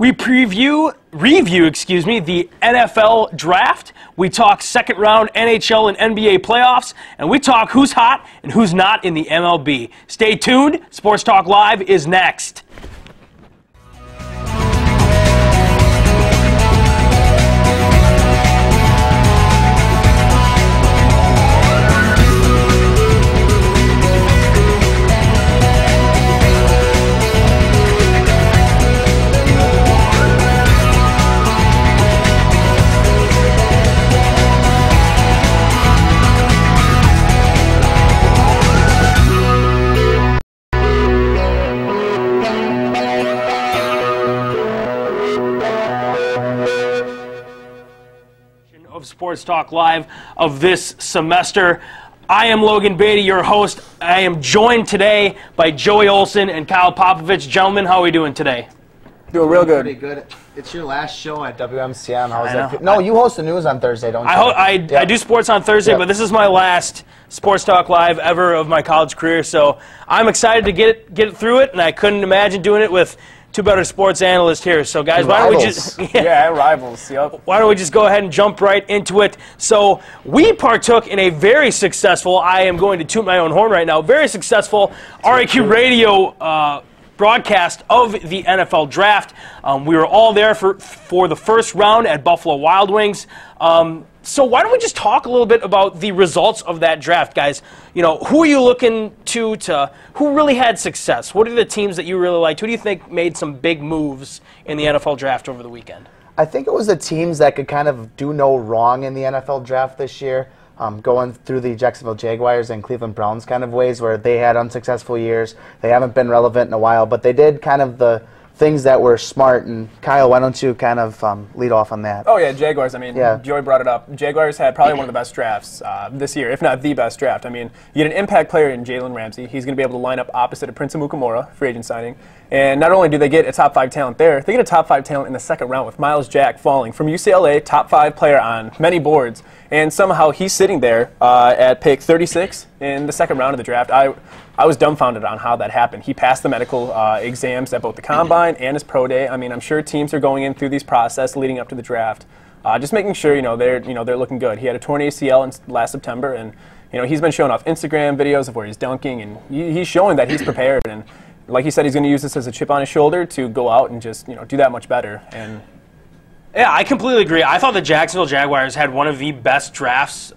We review, the NFL draft. We talk second round NHL and NBA playoffs, and we talk who's hot and who's not in the MLB. Stay tuned. Sports Talk Live is next. Of Sports Talk Live of this semester. I am Logan Beatty, your host. I am joined today by Joey Olson and Kyle Popovich. Gentlemen, how are we doing today? Doing real good. Pretty good. It's your last show at WMCM. How's that? No, you host the news on Thursday, don't you? I do sports on Thursday, but this is my last Sports Talk Live ever of my college career, so I'm excited to get through it, and I couldn't imagine doing it with two better sports analysts here. So, guys, why don't we just rivals? Yep. Why don't we just go ahead and jump right into it? So, we partook in a very successful, I am going to toot my own horn right now, very successful RAQ radio broadcast of the NFL draft. We were all there for the first round at Buffalo Wild Wings. So why don't we just talk a little bit about the results of that draft, guys? You know, who are you looking to who really had success? What are the teams that you really liked? Who do you think made some big moves in the NFL draft over the weekend? I think it was the teams that could kind of do no wrong in the NFL draft this year, going through the Jacksonville Jaguars and Cleveland Browns kind of ways where they had unsuccessful years. They haven't been relevant in a while, but they did kind of the things that were smart. And Kyle, why don't you kind of lead off on that? Oh yeah, Jaguars. I mean, Joey brought it up. Jaguars had probably one of the best drafts this year, if not the best draft. I mean, you get an impact player in Jalen Ramsey. He's going to be able to line up opposite of Prince Amukamara, free agent signing. And not only do they get a top 5 talent there, they get a top 5 talent in the second round with Miles Jack falling from UCLA, top 5 player on many boards. And somehow he's sitting there at pick 36 in the second round of the draft. I was dumbfounded on how that happened. He passed the medical exams at both the Combine and his pro day. I mean, I'm sure teams are going in through these process leading up to the draft, just making sure they're looking good. He had a torn ACL last September, and he's been showing off Instagram videos of where he's dunking, and he's showing that he's prepared. And like he said, he's going to use this as a chip on his shoulder to go out and just do that much better. And yeah, I completely agree. I thought the Jacksonville Jaguars had one of the best drafts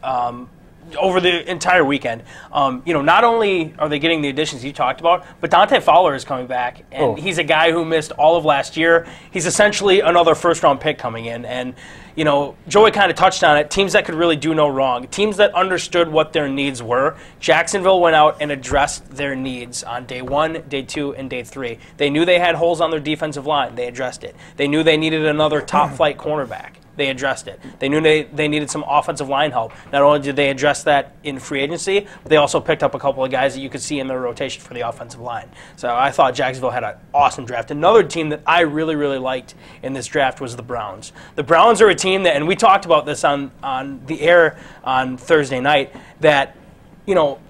over the entire weekend. Not only are they getting the additions you talked about, but Dante Fowler is coming back, and he's a guy who missed all of last year. He's essentially another first-round pick coming in, and Joey kind of touched on it. Teams that could really do no wrong, teams that understood what their needs were. Jacksonville went out and addressed their needs on day 1, day 2, and day 3. They knew they had holes on their defensive line. They addressed it. They knew they needed another top-flight cornerback. They addressed it. They knew they needed some offensive line help. Not only did they address that in free agency, but they also picked up a couple of guys that you could see in their rotation for the offensive line. So I thought Jacksonville had an awesome draft. Another team that I really, really liked in this draft was the Browns. The Browns are a team that, and we talked about this on the air on Thursday night, that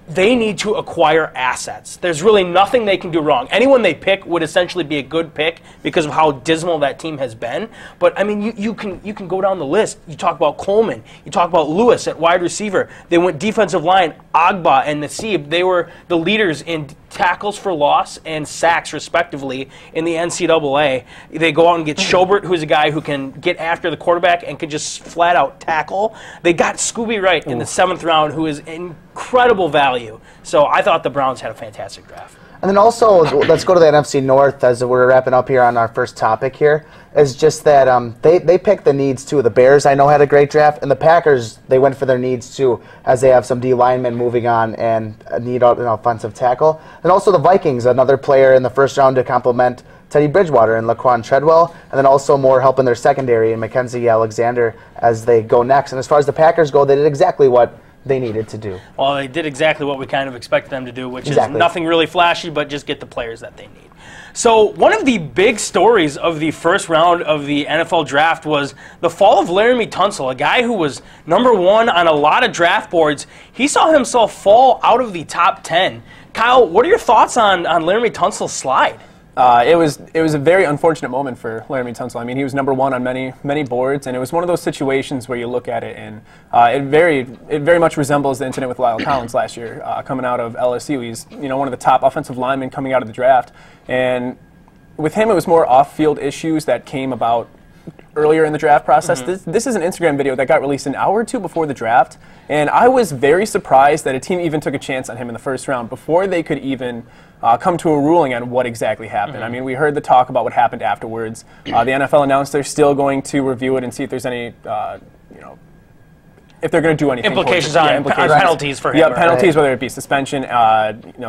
they need to acquire assets. There's really nothing they can do wrong. Anyone they pick would essentially be a good pick because of how dismal that team has been. But, I mean, you can go down the list. You talk about Coleman. You talk about Lewis at wide receiver. They went defensive line, Agba and Nassib. They were the leaders in tackles for loss and sacks, respectively, in the NCAA. They go out and get Schobert, who's a guy who can get after the quarterback and can just flat-out tackle. They got Scooby Wright in the 7th round, who is incredible value. So I thought the Browns had a fantastic draft. And then also, let's go to the NFC North as we're wrapping up here on our first topic here, is just that they picked the needs too. The Bears, I know, had a great draft, and the Packers, they went for their needs too, as they have some D linemen moving on and need an offensive tackle. And also the Vikings, another player in the first round to complement Teddy Bridgewater and Laquan Treadwell, and then also more help in their secondary and Mackenzie Alexander as they go next. And as far as the Packers go, they did exactly what they needed to do. Well, they did exactly what we kind of expected them to do, which is nothing really flashy, but just get the players that they need. So one of the big stories of the first round of the NFL draft was the fall of Laramie Tunsil, a guy who was #1 on a lot of draft boards. He saw himself fall out of the top 10. Kyle, what are your thoughts on Laramie Tunsil's slide? It was a very unfortunate moment for Laramie Tunsil. I mean, he was #1 on many boards, and it was one of those situations where you look at it and it very much resembles the incident with Lyle Collins last year, coming out of LSU. He's one of the top offensive linemen coming out of the draft, and with him it was more off-field issues that came about earlier in the draft process. This is an Instagram video that got released an hour or two before the draft, and I was very surprised that a team even took a chance on him in the first round before they could even come to a ruling on what exactly happened. I mean, we heard the talk about what happened afterwards. The NFL announced they're still going to review it and see if there's any, if they're going to do anything. Implications on penalties for him. Yeah, penalties, whether it be suspension,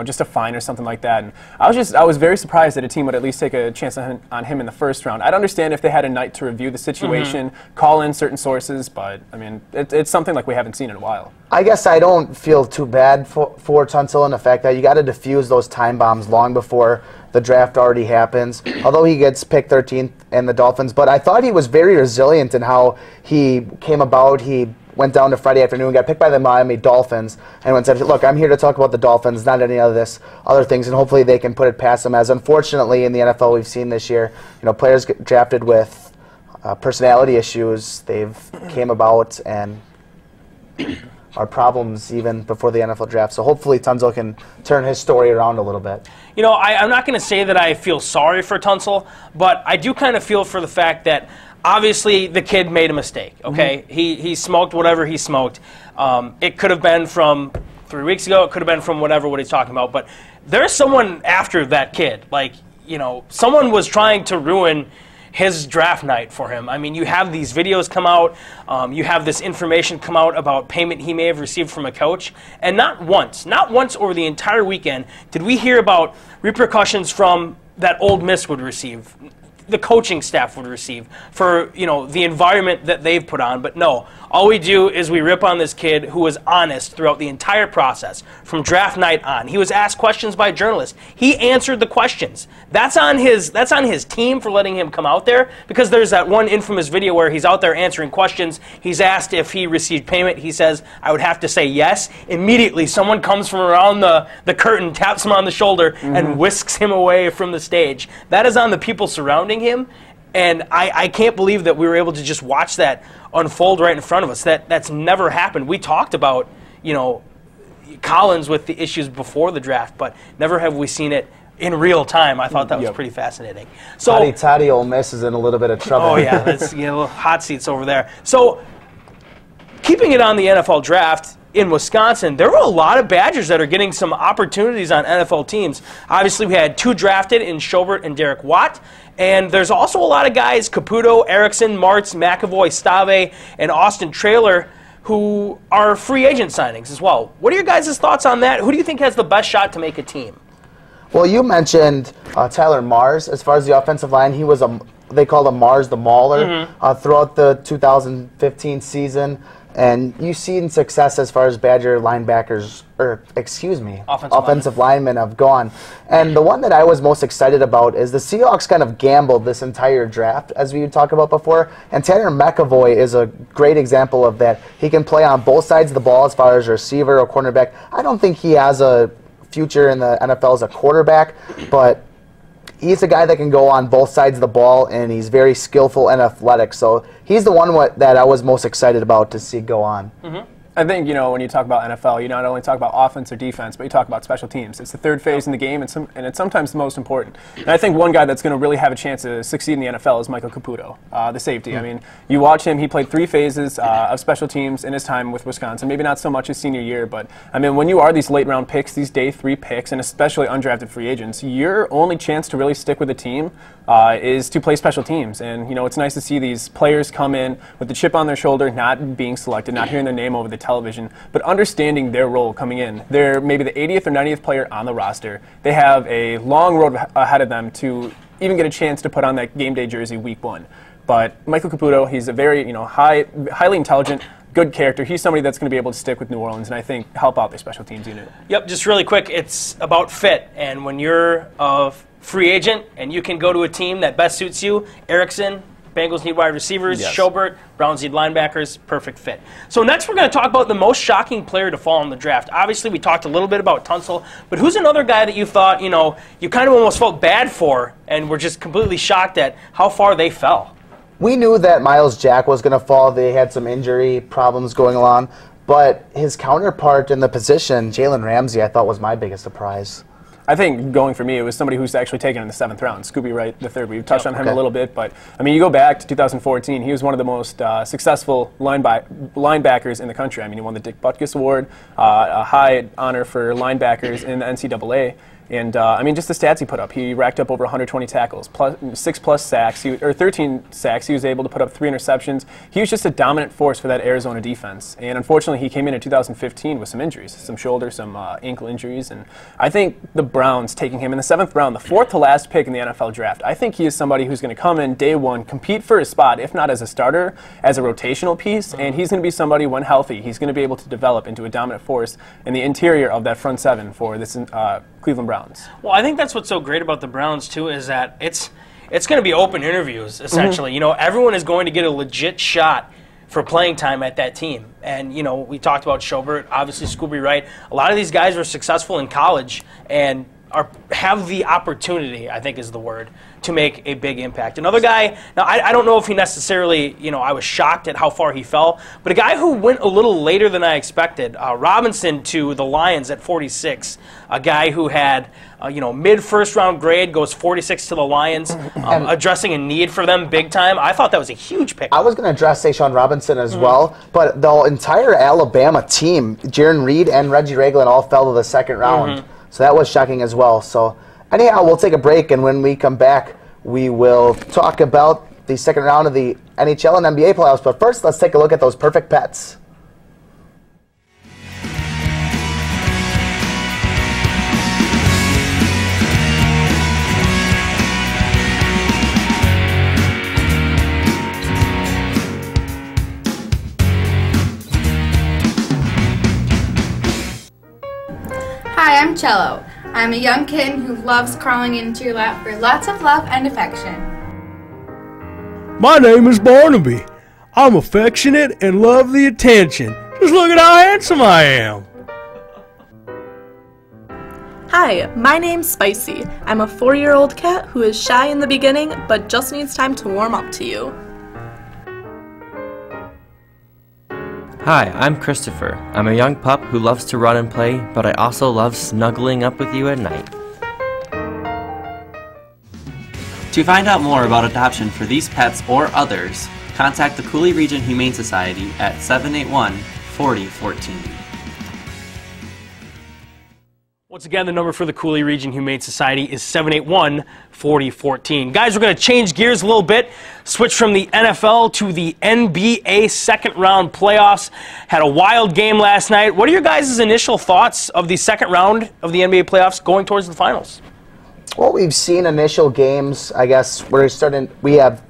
just a fine or something like that. And I was very surprised that a team would at least take a chance on him in the first round. I'd understand if they had a night to review the situation, call in certain sources, but I mean, it's something like we haven't seen in a while. I guess I don't feel too bad for Tunsil in the fact that you got to defuse those time bombs long before the draft already happens. Although he gets picked 13th in the Dolphins, but I thought he was very resilient in how he came about. He went down to Friday afternoon, got picked by the Miami Dolphins, and said, look, I'm here to talk about the Dolphins, not any of this other things, and hopefully they can put it past them. As unfortunately in the NFL we've seen this year, players get drafted with personality issues. They've came about and are problems even before the NFL draft. So hopefully Tunsil can turn his story around a little bit. I'm not going to say that I feel sorry for Tunsil, but I do kind of feel for the fact that obviously the kid made a mistake, okay? He smoked whatever he smoked. It could have been from 3 weeks ago. It could have been from what he's talking about. But there's someone after that kid. Someone was trying to ruin his draft night for him. I mean, you have these videos come out. You have this information come out about payment he may have received from a coach. And not once over the entire weekend did we hear about repercussions from that Ole Miss would receive, the coaching staff would receive for the environment that they've put on. But no, all we do is we rip on this kid who was honest throughout the entire process from draft night on. He was asked questions by journalists. He answered the questions. That's on his team for letting him come out there, because there's that one infamous video where he's out there answering questions. He's asked if he received payment. He says, I would have to say yes. Immediately someone comes from around the curtain, taps him on the shoulder, and whisks him away from the stage. That is on the people surrounding him, and I can't believe that we were able to just watch that unfold right in front of us. That's never happened. We talked about Collins with the issues before the draft, but never have we seen it in real time. I thought that was pretty fascinating. So Toddy Ole Miss is in a little bit of trouble. Oh yeah, that's little hot seats over there. So keeping it on the NFL draft, in Wisconsin, there were a lot of Badgers that are getting some opportunities on NFL teams. Obviously, we had 2 drafted in Schobert and Derek Watt, and there's also a lot of guys, Caputo, Erickson, Martz, McAvoy, Stave, and Austin Traylor, who are free agent signings as well. What are your guys' thoughts on that? Who do you think has the best shot to make a team? Well, you mentioned Tyler Mars. As far as the offensive line, he was they called him Mars the Mauler throughout the 2015 season. And you've seen success as far as Badger linebackers, offensive linemen have gone. And the one that I was most excited about is the Seahawks kind of gambled this entire draft, as we talked about before. And Tanner McAvoy is a great example of that. He can play on both sides of the ball as far as a receiver or cornerback. I don't think he has a future in the NFL as a quarterback, but he's a guy that can go on both sides of the ball, and he's very skillful and athletic. So he's the one that I was most excited about to see go on. I think, when you talk about NFL, you not only talk about offense or defense, but you talk about special teams. It's the third phase in the game, and it's sometimes the most important. And I think one guy that's going to really have a chance to succeed in the NFL is Michael Caputo, the safety. I mean, you watch him, he played 3 phases of special teams in his time with Wisconsin. Maybe not so much his senior year, but, I mean, when you are these late-round picks, these day 3 picks, and especially undrafted free agents, your only chance to really stick with a team is to play special teams. And, it's nice to see these players come in with the chip on their shoulder, not being selected, not hearing their name over the television, but understanding their role coming in. They're maybe the 80th or 90th player on the roster. They have a long road ahead of them to even get a chance to put on that game day jersey week 1. But Michael Caputo, he's a very highly intelligent, good character. He's somebody that's going to be able to stick with New Orleans and I think help out their special teams unit. Yep, just really quick, it's about fit. And when you're a free agent and you can go to a team that best suits you, Erickson, Bengals need wide receivers. Yes. Schobert. Browns need linebackers. Perfect fit. So next we're going to talk about the most shocking player to fall in the draft. Obviously, we talked a little bit about Tunsil, but who's another guy that you thought, you know, you kind of almost felt bad for and were just completely shocked at how far they fell? We knew that Miles Jack was going to fall. They had some injury problems going along. But his counterpart in the position, Jalen Ramsey, I thought was my biggest surprise. I think going for me, it was somebody who's actually taken in the 7th round, Scooby Wright the third. We've touched on him a little bit, but I mean, you go back to 2014, he was one of the most successful linebackers in the country. I mean, he won the Dick Butkus Award, a high honor for linebackers in the NCAA. And, I mean, just the stats he put up. He racked up over 120 tackles, 6+ sacks, or 13 sacks. He was able to put up 3 interceptions. He was just a dominant force for that Arizona defense. And unfortunately, he came in 2015 with some injuries, some shoulder, some ankle injuries. And I think the Browns taking him in the 7th round, the 4th to last pick in the NFL draft, I think he is somebody who's going to come in day one, compete for his spot, if not as a starter, as a rotational piece. And he's going to be somebody, when healthy, he's going to be able to develop into a dominant force in the interior of that front 7 for this Cleveland Browns. Well, I think that's what's so great about the Browns, too, is that it's going to be open interviews, essentially. You know, everyone is going to get a legit shot for playing time at that team. And, you know, we talked about Schobert, obviously Scooby Wright. A lot of these guys were successful in college and have the opportunity, I think is the word, to make a big impact. Another guy, now I don't know if he necessarily, you know, I was shocked at how far he fell, but a guy who went a little later than I expected, Robinson to the Lions at 46, a guy who had, you know, mid-first round grade, goes 46 to the Lions, addressing a need for them big time. I thought that was a huge pick. I was going to address Saquon Robinson as well, but the entire Alabama team, Jaron Reed and Reggie Ragland, all fell to the 2nd round. So that was shocking as well. So anyhow, we'll take a break, and when we come back, we will talk about the 2nd round of the NHL and NBA playoffs. But first, let's take a look at those perfect pets. Hi, I'm Cello. I'm a young kitten who loves crawling into your lap for lots of love and affection. My name is Barnaby. I'm affectionate and love the attention. Just look at how handsome I am. Hi, my name's Spicy. I'm a 4-year-old cat who is shy in the beginning, but just needs time to warm up to you. Hi, I'm Christopher. I'm a young pup who loves to run and play, but I also love snuggling up with you at night. To find out more about adoption for these pets or others, contact the Cooley Region Humane Society at 781-4014. Once again, the number for the Cooley Region Humane Society is 781-4014. Guys, we're going to change gears a little bit, switch from the NFL to the NBA 2nd round playoffs. Had a wild game last night. What are your guys' initial thoughts of the 2nd round of the NBA playoffs going towards the finals? Well, we've seen initial games. I guess we have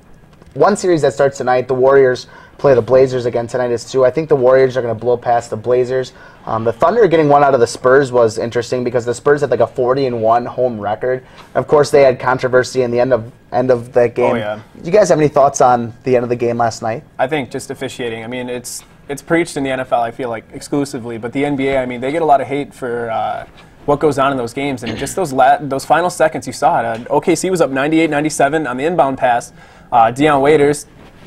one series that starts tonight. The Warriors play the Blazers again tonight as 2. I think the Warriors are going to blow past the Blazers. The Thunder getting one out of the Spurs was interesting because the Spurs had like a 40-1 home record. Of course, they had controversy in the end of that game. Oh, yeah. Do you guys have any thoughts on the end of the game last night? I think just officiating. I mean, it's preached in the NFL, I feel like, exclusively, but the NBA, I mean, they get a lot of hate for what goes on in those games, and just those final seconds you saw it. OKC was up 98-97 on the inbound pass. Deion Waiters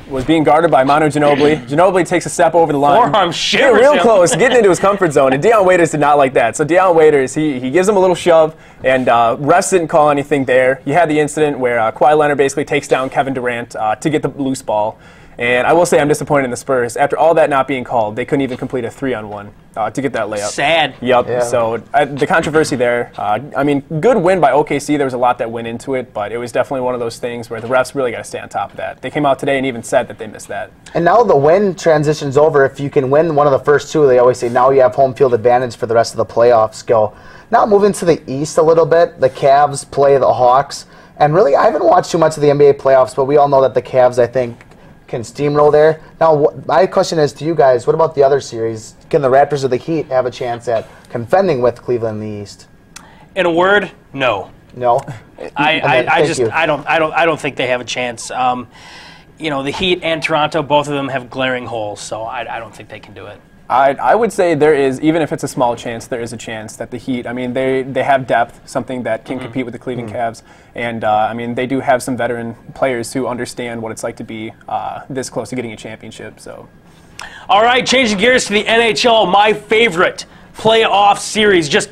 was being guarded by Manu Ginobili. Ginobili takes a step over the line. Forearm shivers real him. close, getting into his comfort zone, and Deion Waiters did not like that. So Deion Waiters, he gives him a little shove, and refs didn't call anything there. You had the incident where Kawhi Leonard basically takes down Kevin Durant to get the loose ball. And I will say I'm disappointed in the Spurs. After all that not being called, they couldn't even complete a 3-on-1 to get that layup. Sad. Yep. Yeah. So the controversy there, I mean, good win by OKC. There was a lot that went into it, but it was definitely one of those things where the refs really got to stay on top of that. They came out today and even said that they missed that. And now the win transitions over. If you can win one of the first 2, they always say now you have home field advantage for the rest of the playoffs. Now moving to the East a little bit, the Cavs play the Hawks. And really, I haven't watched too much of the NBA playoffs, but we all know that the Cavs, I think, can steamroll there. Now, my question is to you guys, what about the other series? Can the Raptors or the Heat have a chance at contending with Cleveland in the East? In a word, no. No? I don't think they have a chance. you know, the Heat and Toronto, both of them have glaring holes, so I don't think they can do it. I would say there is, even if it's a small chance, there is a chance that the Heat, I mean, they have depth, something that can compete with the Cleveland Cavs. And, I mean, they do have some veteran players who understand what it's like to be this close to getting a championship. So, all right, changing gears to the NHL, my favorite playoff series. Just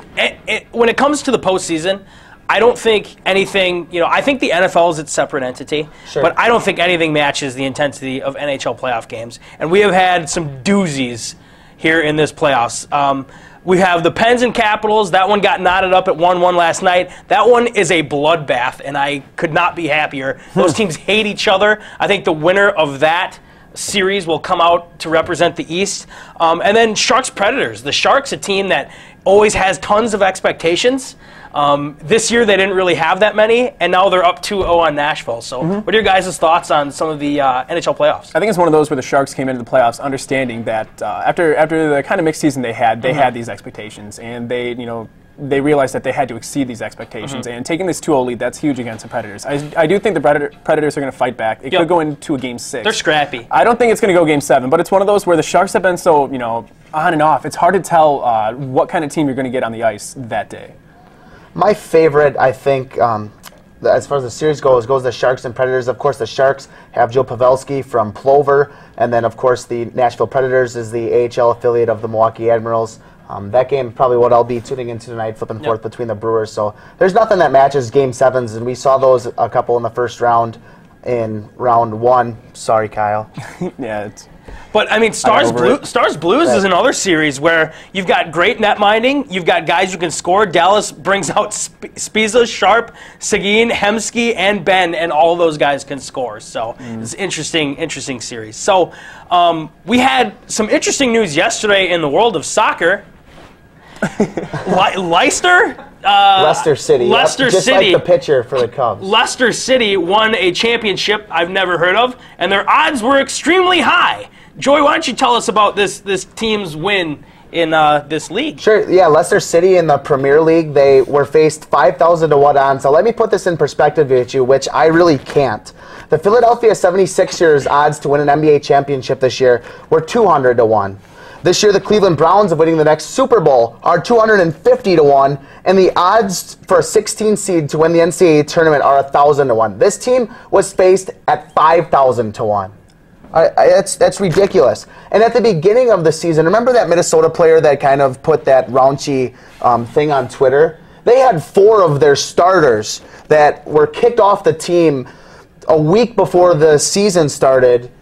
when it comes to the postseason, I don't think anything, you know, I think the NFL is its separate entity, but I don't think anything matches the intensity of NHL playoff games. And we have had some doozies here in this playoffs. We have the Pens and Capitals. That one got knotted up at 1-1 last night. That one is a bloodbath, and I could not be happier. Those teams hate each other. I think the winner of that series will come out to represent the East. And then Sharks Predators. The Sharks, a team that always has tons of expectations. This year they didn't really have that many, and now they're up 2-0 on Nashville. So what are your guys' thoughts on some of the NHL playoffs? I think it's one of those where the Sharks came into the playoffs understanding that after the kind of mixed season they had these expectations, and they realized that they had to exceed these expectations. And taking this 2-0 lead, that's huge against the Predators. I do think the Predators are going to fight back. It could go into a Game 6. They're scrappy. I don't think it's going to go Game 7, but it's one of those where the Sharks have been so, on and off. It's hard to tell what kind of team you're going to get on the ice that day. My favorite, I think, as far as the series goes the Sharks and Predators. Of course, the Sharks have Joe Pavelski from Plover, and then, of course, the Nashville Predators is the AHL affiliate of the Milwaukee Admirals. That game probably what I'll be tuning into tonight, flipping forth between the Brewers. So there's nothing that matches Game 7s, and we saw those a couple in the first round in round 1. Sorry, Kyle. Yeah, But, I mean, Stars Blues is another series where you've got great net minding, you've got guys who can score. Dallas brings out Spiza, Sharp, Seguin, Hemsky, and Ben, and all of those guys can score. So it's an interesting series. So we had some interesting news yesterday in the world of soccer. Leicester City. Just like the pitcher for the Cubs. Leicester City won a championship I've never heard of, and their odds were extremely high. Joy, why don't you tell us about this team's win in this league? Sure. Yeah, Leicester City in the Premier League, they were faced 5,000 to 1 odds. So let me put this in perspective with you, which I really can't. The Philadelphia 76ers odds to win an NBA championship this year were 200 to 1. This year, the Cleveland Browns of winning the next Super Bowl are 250 to 1, and the odds for a 16 seed to win the NCAA tournament are 1,000 to 1. This team was faced at 5,000 to 1. That's ridiculous. And at the beginning of the season, remember that Minnesota player that kind of put that raunchy thing on Twitter? They had 4 of their starters that were kicked off the team a week before the season started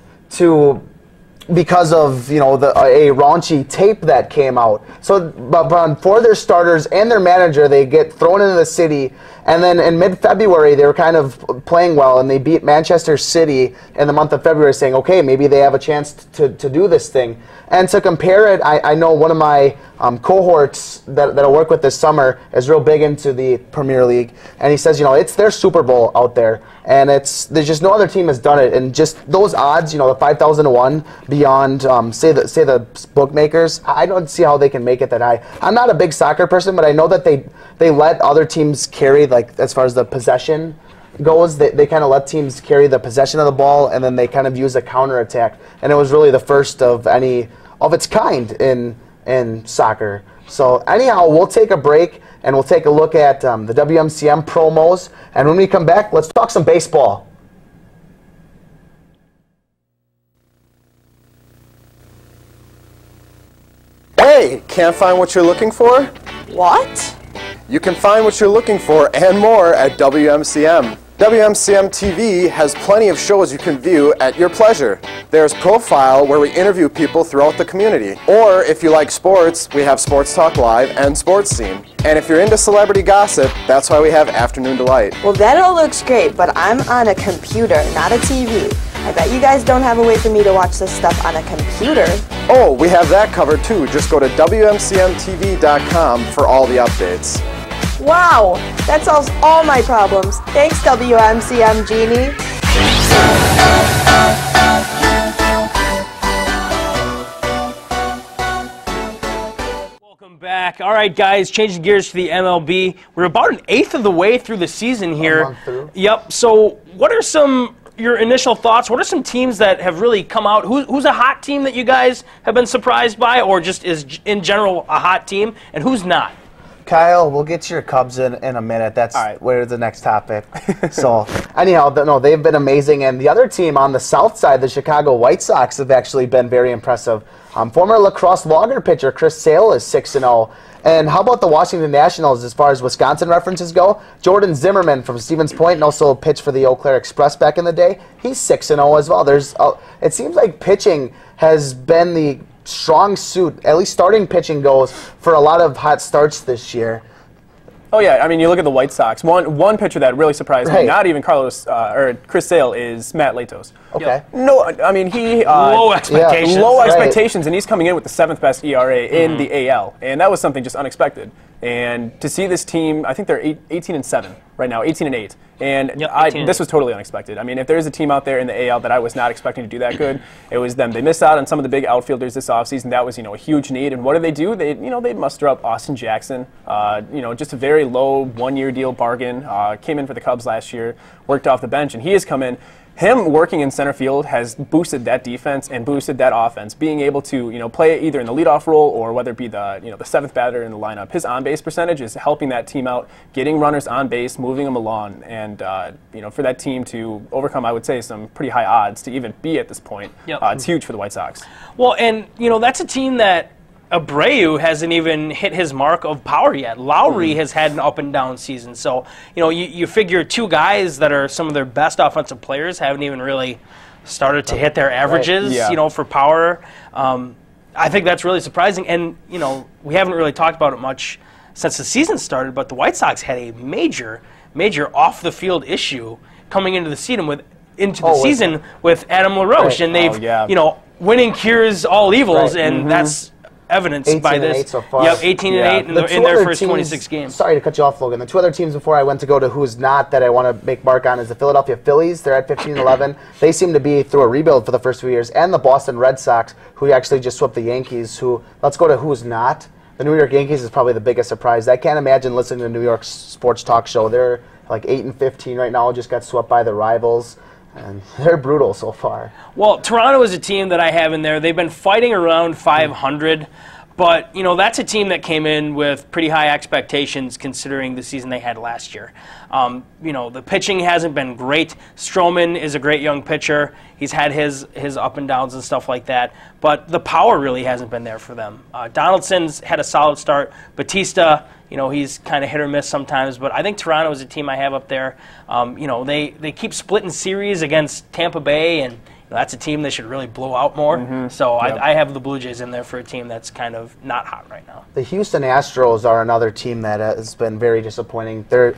because of a raunchy tape that came out. So, but for their starters and their manager, they get thrown into the city, and then in mid-February they were kind of playing well, and they beat Manchester City in the month of February, saying, okay, maybe they have a chance to do this thing. And to compare it, I know one of my cohorts that I work with this summer is real big into the Premier League, and he says, it's their Super Bowl out there, and there's just no other team has done it, and just those odds, the 5,000 to 1 beyond, say the bookmakers, I don't see how they can make it that high. I'm not a big soccer person, but I know that they let other teams carry, like as far as the possession goes, they kind of let teams carry the possession of the ball, and then they kind of use a counterattack, and it was really the first of any of its kind in soccer. So anyhow, we'll take a break, and we'll take a look at the WMCM promos, and when we come back, let's talk some baseball. Hey, can't find what you're looking for? What? You can find what you're looking for and more at WMCM. WMCM-TV has plenty of shows you can view at your pleasure. There's Profile, where we interview people throughout the community. Or if you like sports, we have Sports Talk Live and Sports Scene. And if you're into celebrity gossip, that's why we have Afternoon Delight. Well, that all looks great, but I'm on a computer, not a TV. I bet you guys don't have a way for me to watch this stuff on a computer. Oh, we have that covered too. Just go to WMCMTV.com for all the updates. Wow, that solves all my problems. Thanks, WMCM Genie. Welcome back. All right, guys, changing gears to the MLB. We're about an eighth of the way through the season here. A month through. Yep. So what are some your initial thoughts? What are some teams that have really come out? Who's a hot team that you guys have been surprised by, or just is in general a hot team, and who's not? Kyle, we'll get to your Cubs in a minute. That's right. Where's the next topic. So, anyhow, no, they've been amazing. And the other team on the south side, the Chicago White Sox, have actually been very impressive. Former lacrosse logger pitcher Chris Sale is 6-0. And how about the Washington Nationals as far as Wisconsin references go? Jordan Zimmerman from Stevens Point and also pitched for the Eau Claire Express back in the day. He's 6-0 as well. It seems like pitching has been the strong suit, at least starting pitching goes, for a lot of hot starts this year. Oh yeah, I mean, you look at the White Sox. One pitcher that really surprised me, not even Chris Sale, is Matt Latos. Okay. No, I mean low expectations. Low expectations, and he's coming in with the 7th best ERA in the AL, and that was something just unexpected. And to see this team, I think they're 18-7 right now, 18-8. And this was totally unexpected. I mean, if there's a team out there in the AL that I was not expecting to do that good, it was them. They missed out on some of the big outfielders this offseason. That was, a huge need. And what do? They muster up Austin Jackson, just a very low one-year deal bargain. Came in for the Cubs last year, worked off the bench, and he has come in. Him working in center field has boosted that defense and boosted that offense. Being able to, play either in the leadoff role or whether it be the, the 7th batter in the lineup. His on-base percentage is helping that team out, getting runners on base, moving them along, and for that team to overcome, I would say, some pretty high odds to even be at this point. It's huge for the White Sox. Well, and that's a team that Abreu hasn't even hit his mark of power yet. Lowry has had an up and down season. So, you figure two guys that are some of their best offensive players haven't even really started to hit their averages, for power. I think that's really surprising. And, we haven't really talked about it much since the season started, but the White Sox had a major off-the-field issue coming into the season with Adam LaRoche. And they've, winning cures all evils, and that's evidenced by this. So far. Yep, 18-8 in their first 26 games. Sorry to cut you off, Logan. The two other teams before I went to go to who's not that I want to make mark on is the Philadelphia Phillies. They're at 15-11. They seem to be through a rebuild for the first few years. And the Boston Red Sox, who actually just swept the Yankees, let's go to who's not. The New York Yankees is probably the biggest surprise. I can't imagine listening to New York's sports talk show. They're like 8-15 right now, just got swept by the rivals. And they're brutal so far. Well, Toronto is a team that I have in there. They've been fighting around 500, but that's a team that came in with pretty high expectations considering the season they had last year. The pitching hasn't been great. Stroman is a great young pitcher. He's had his up and downs and stuff like that, but the power really hasn't been there for them. Donaldson's had a solid start. Batista, he's kind of hit or miss sometimes, but I think Toronto is a team I have up there. They keep splitting series against Tampa Bay, and that's a team they should really blow out more. So I have the Blue Jays in there for a team that's kind of not hot right now. The Houston Astros are another team that has been very disappointing. They're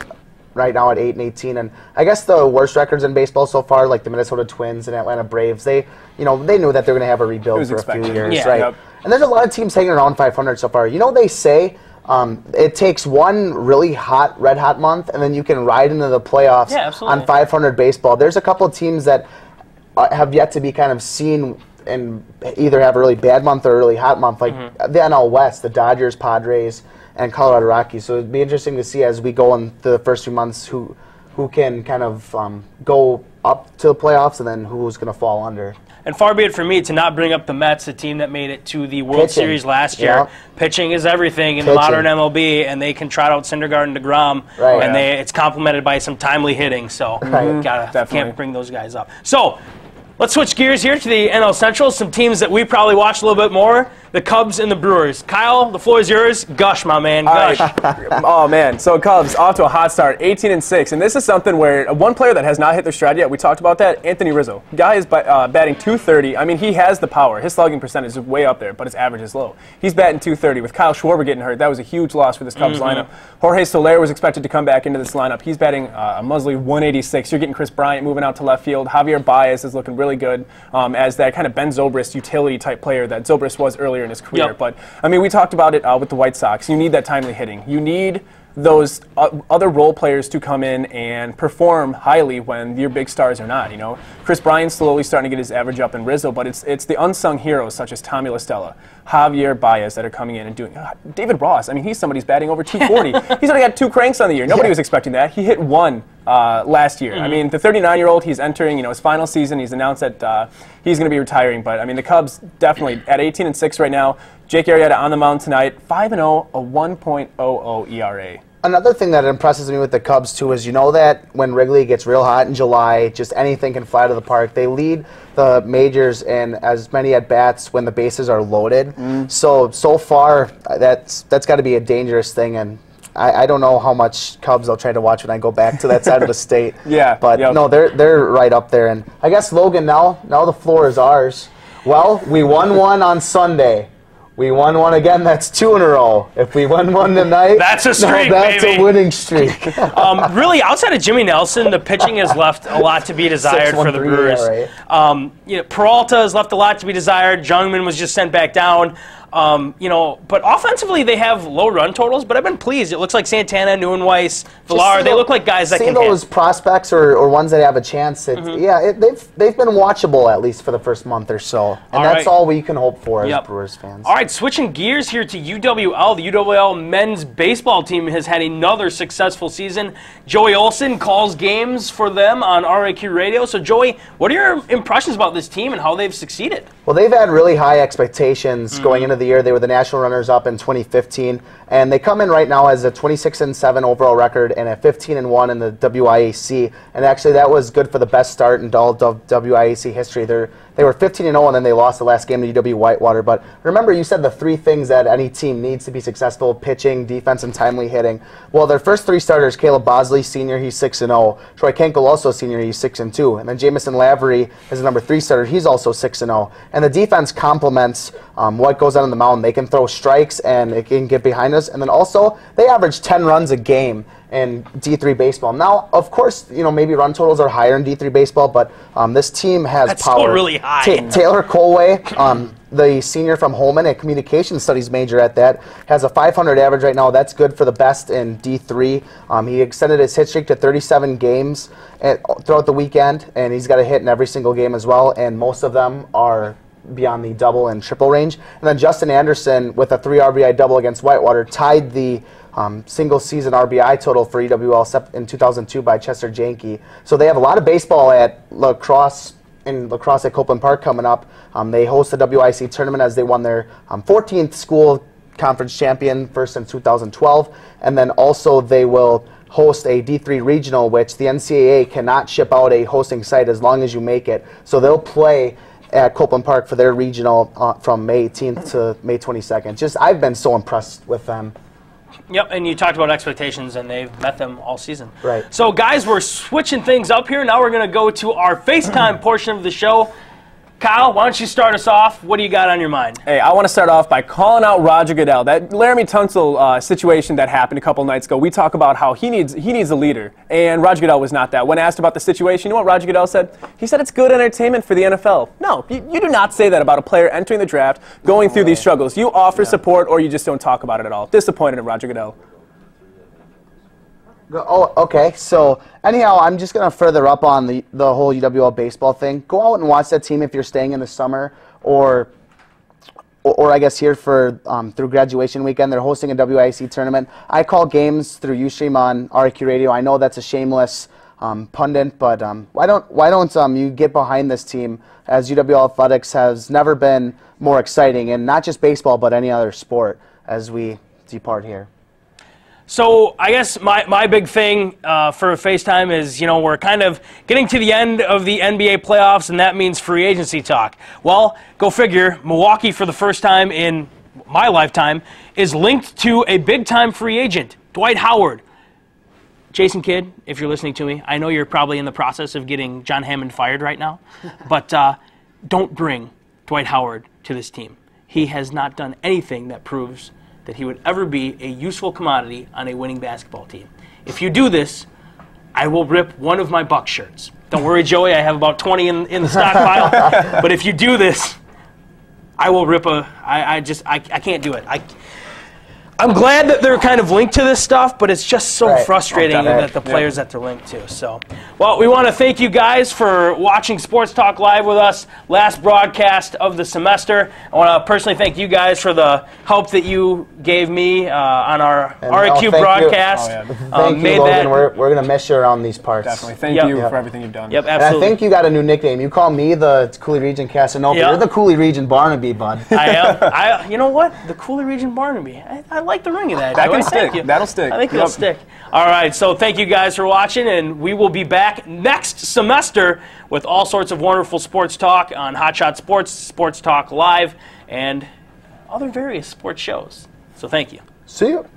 right now at 8-18, and I guess the worst records in baseball so far, like the Minnesota Twins and Atlanta Braves, they knew that they were going to have a rebuild for a few years, right? Yep. And there's a lot of teams hanging around 500 so far. They say it takes one really red hot month, and then you can ride into the playoffs on 500 baseball. There's a couple of teams that have yet to be kind of seen and either have a really bad month or a really hot month, like the NL West, the Dodgers, Padres, and Colorado Rockies. So it'd be interesting to see as we go into the first few months who can kind of go up to the playoffs and then who's going to fall under. And far be it from me to not bring up the Mets, a team that made it to the World Series last year. Yep. Pitching is everything in the modern MLB, and they can trot out Syndergaard and DeGrom, and it's complemented by some timely hitting. So can't bring those guys up. So let's switch gears here to the NL Central, some teams that we probably watch a little bit more. The Cubs and the Brewers. Kyle, the floor is yours. Gush, my man. Gush. Oh, man. So Cubs off to a hot start, 18-6. And this is something where one player that has not hit their stride yet, we talked about that, Anthony Rizzo. Guy is batting .230. I mean, he has the power. His slugging percentage is way up there, but his average is low. He's batting .230. With Kyle Schwarber getting hurt, that was a huge loss for this Cubs lineup. Jorge Soler was expected to come back into this lineup. He's batting a muzzly 186. You're getting Chris Bryant moving out to left field. Javier Baez is looking really good as that kind of Ben Zobrist utility-type player that Zobrist was earlier in his career. Yep. But, I mean, we talked about it with the White Sox. You need that timely hitting. You need those other role players to come in and perform highly when your big stars are not, Chris Bryant's slowly starting to get his average up in Rizzo, but it's the unsung heroes such as Tommy La Stella, Javier Baez that are coming in and doing. David Ross, I mean, he's somebody who's batting over 240. He's only got 2 cranks on the year. Nobody was expecting that. He hit 1 last year. I mean, the 39-year-old, he's entering his final season. He's announced that he's going to be retiring. But I mean, the Cubs definitely at 18-6 right now. Jake Arrieta on the mound tonight, 5-0, a 1.00 ERA. Another thing that impresses me with the Cubs, too, is that when Wrigley gets real hot in July, just anything can fly to the park. They lead the majors in as many at-bats when the bases are loaded. So far, that's got to be a dangerous thing, and I don't know how much Cubs I'll try to watch when I go back to that side of the state. But no, they're right up there. And I guess, Logan, now the floor is ours. Well, we won one on Sunday. We won one again. That's 2 in a row. If we won one tonight, that's a streak, that's baby. a winning streak. Really, outside of Jimmy Nelson, the pitching has left a lot to be desired for the Brewers. Peralta has left a lot to be desired. Jungmann was just sent back down. But offensively they have low run totals, but I've been pleased. It looks like Santana, Neuenweiss, Villar, they look like guys that can those hit. prospects or ones that have a chance. They've been watchable at least for the first month or so, and that's all we can hope for as Brewers fans. All right, switching gears here to UWL. The UWL men's baseball team has had another successful season. Joey Olson calls games for them on RAQ Radio. So Joey, what are your impressions about this team and how they've succeeded? Well, they've had really high expectations going into the year. They were the national runners-up in 2015, and they come in right now as a 26-7 overall record and a 15-1 in the WIAC. And actually, that was good for the best start in all WIAC history. They were 15-0, and then they lost the last game to UW Whitewater. But remember, you said the 3 things that any team needs to be successful: pitching, defense, and timely hitting. Well, their first 3 starters: Caleb Bosley, senior, he's 6-0. Troy Kenkel, also senior, he's 6-2. And then Jamison Lavery is the number 3 starter. He's also 6-0. And the defense complements what goes on in the mound. They can throw strikes, and it can get behind us. And then also, they average 10 runs a game in D3 baseball. Now, of course, maybe run totals are higher in D3 baseball, but this team has That's power. Still really high. Taylor Colway, the senior from Holman, a communication studies major at that, has a 500 average right now. That's good for the best in D3. He extended his hit streak to 37 games throughout the weekend, and he's got a hit in every single game as well, and most of them are beyond the double and triple range. And then Justin Anderson, with a 3 RBI double against Whitewater, tied the single-season RBI total for EWL in 2002 by Chester Janke. So they have a lot of baseball at lacrosse at Copeland Park coming up. They host the WIC tournament as they won their 14th school conference champion, first in 2012. And then also they will host a D3 regional, which the NCAA cannot ship out a hosting site as long as you make it. So they'll play at Copeland Park for their regional from May 18th to May 22nd. I've been so impressed with them. Yep, and you talked about expectations, and they've met them all season. Right. So, guys, we're switching things up here. Now we're going to go to our FaceTime portion of the show. Kyle, why don't you start us off? What do you got on your mind? Hey, I want to start off by calling out Roger Goodell. That Laramie Tunsil situation that happened a couple nights ago, we talk about how he needs a leader, and Roger Goodell was not that. When asked about the situation, you know what Roger Goodell said? He said it's good entertainment for the NFL. No, you do not say that about a player entering the draft, going through these struggles. You offer support, or you just don't talk about it at all. Disappointed in Roger Goodell. Oh, okay. So anyhow, I'm just going to further up on the whole UWL baseball thing. Go out and watch that team if you're staying in the summer, or I guess here for through graduation weekend. They're hosting a WIC tournament. I call games through Ustream on RAQ Radio. I know that's a shameless pundit, but why don't you get behind this team, as UWL athletics has never been more exciting, and not just baseball but any other sport, as we depart here. So I guess my big thing for FaceTime is, we're kind of getting to the end of the NBA playoffs, and that means free agency talk. Well, go figure, Milwaukee, for the first time in my lifetime, is linked to a big-time free agent, Dwight Howard. Jason Kidd, if you're listening to me, I know you're probably in the process of getting John Hammond fired right now, but don't bring Dwight Howard to this team. He has not done anything that proves that he would ever be a useful commodity on a winning basketball team. If you do this, I will rip one of my Bucks shirts. Don't worry, Joey, I have about 20 in the stockpile. But if you do this, I will rip I can't do it. I'm glad that they're kind of linked to this stuff, but it's just so frustrating that the players that they're linked to. So, well, we want to thank you guys for watching Sports Talk Live with us, last broadcast of the semester. I want to personally thank you guys for the help that you gave me on our And RIQ broadcast. Thank you, Logan. We're going to miss you around these parts. Definitely. Thank you for everything you've done. Yep, And absolutely. I think you got a new nickname. You call me the Cooley Region Casanova. Yep. You're the Cooley Region Barnaby, bud. I am. You know what? The Cooley Region Barnaby. I like the ring of that. That Joey. can stick. Thank you. That'll stick. I think it'll stick. All right, so thank you guys for watching, and we will be back next semester with all sorts of wonderful sports talk on Hotshot Sports, Sports Talk Live, and other various sports shows. So thank you. See you.